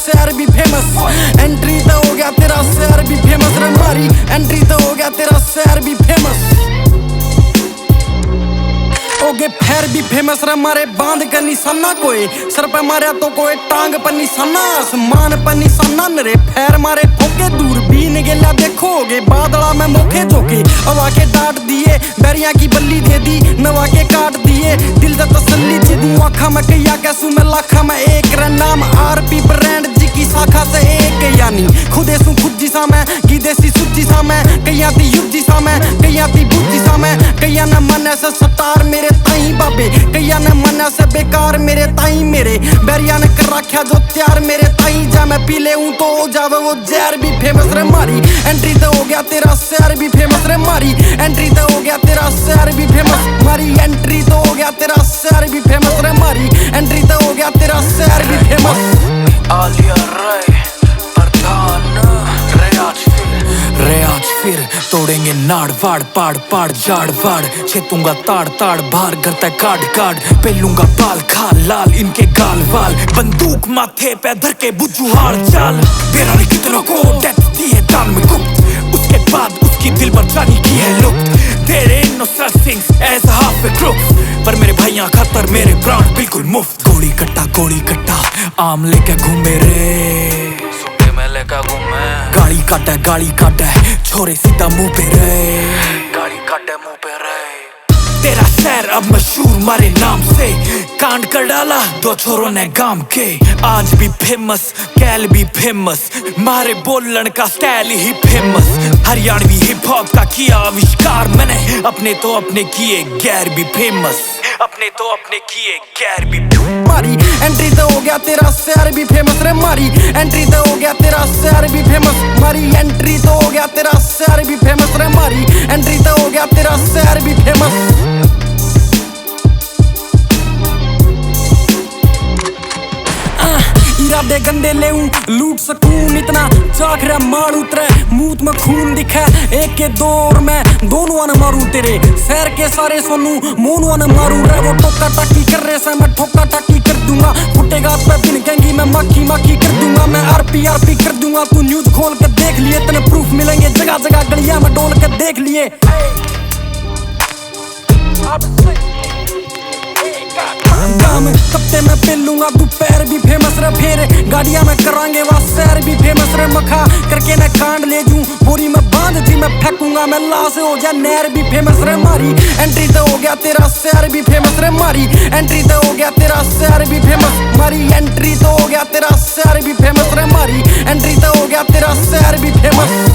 शहर भी famous. Entry तो हो गया तेरा शहर भी फेमस रे मारी, एंट्री तो हो गया तेरा शहर भी फेमस। ओगे फैर भी फेमस रे मारे बांध का निशाना, कोई सर पे मारे तो कोई टांग पर निशाना, आसमान पर निशाना मेरे फैर मारे ठोके। दूरबीन गेला देखोगे बादला में मोखे जोके, हवा के डांट दिए बैरिया की बल्ली दे दी, नवा के काट दिए दिल दा तसल्ली दे दूं। आखा में कैया कैसू में लाखा में एक रे नाम आरपी ब्रांड जी की शाखा से एक, यानी खुदे सु खुद जिसा मैं की देसी सुजी सा मैं, कैया ती युग जिसा मैं कैया ती बुद्धि सा मैं, कैया न मन ऐसे सतार मेरे ताई बाबे, कैया न मन ऐसे बेकार मेरे ताई मेरे बैरिया ने कर रखा जो त्यार मेरे ताई। जा मैं पी ले हूं तो हो जावे वो जहर भी फेमस रे मारी, एंट्री तो हो गया तेरा शहर भी फेमस रे मारी, एंट्री तो हो गया तेरा शहर भी फेमस मारी, एंट्री तो हो गया तेरा शहर भी फेमस रे मारी, एंट्री तो हो गया तेरा शहर भी फेमस। आलिया राय प्रधान रे आज फिर तोड़ेंगे नाड़ वाड़ पाड़ पाड़ जाड़ वाड़, छेतूंगा ताड़ ताड़ बाहर करता काट काट, पेलूंगा बाल खाल लाल इनके गाल वाल, बंदूक माथे पे धर के बुझू हार चाल। तेरा ने कितनों को डेथ दी है दान में गुप्त, उसके बाद उसकी दिल पर जानी की है लुप्त। तेरे innocent things as a half a crook, पर मेरे भाइयां खतर मेरे प्राण बिल्कुल मुफ्त। गोली कट्टा आम लेके घूमे रे, गाड़ी काटे छोरे सीधा मुंह पे रे, गाड़ी काटे मुंह पे रे। तेरा शहर अब मशहूर मारे नाम से, कांड कर डाला दो छोरों ने गांव के। आज भी फेमस कैल भी फेमस, मारे बोलन का स्टाइल ही फेमस। हरियाणवी हिप हॉप का किया आविष्कार मैंने, अपने तो अपने किए गैर भी फेमस, अपने तो अपने किए गैर भी मारी। एंट्री तो हो गया तेरा शहर भी फेमस रे मारी, एंट्री तो हो गया तेरा शहर भी फेमस मारी, एंट्री तो हो गया तेरा शहर भी फेमस रे मारी, एंट्री तो हो गया तेरा शहर भी फेमस। इरादे गंदे ले लूट सकून इतना चाख रहा मार उतरे मूत में खून दिखा, एक के दौर में दोनों ने मारू तेरे शहर के सारे सोनू मोनू ने मारू रे। वो टोका टाकी कर रहे से मैं ठोका टाकी कर दूंगा, फुटेगा पे दिन कहेंगी मैं माखी माखी कर दूंगा, मैं आरपी कर दूंगा। तू न्यूज खोल के देख लिए तेने प्रूफ मिलेंगे जगह जगह गलियां में डोल के देख लिए। कप्ते में पेलूंगा तू पैर भी फेमस रे, फिर गाड़ियां में करांगे वहाँ शहर भी फेमस रे। मखा करके न कांड ले जूं बोरी में बांध जी मैं फेंकूंगा, मैं लाश हो जा नहर भी फेमस रे मारी। एंट्री तो हो गया तेरा शहर भी फेमस रे मारी, एंट्री तो हो गया तेरा शहर भी फेमस मारी, एंट्री तो हो गया तेरा शहर भी फेमस रे मारी, एंट्री तो हो गया तेरा शहर भी फेमस।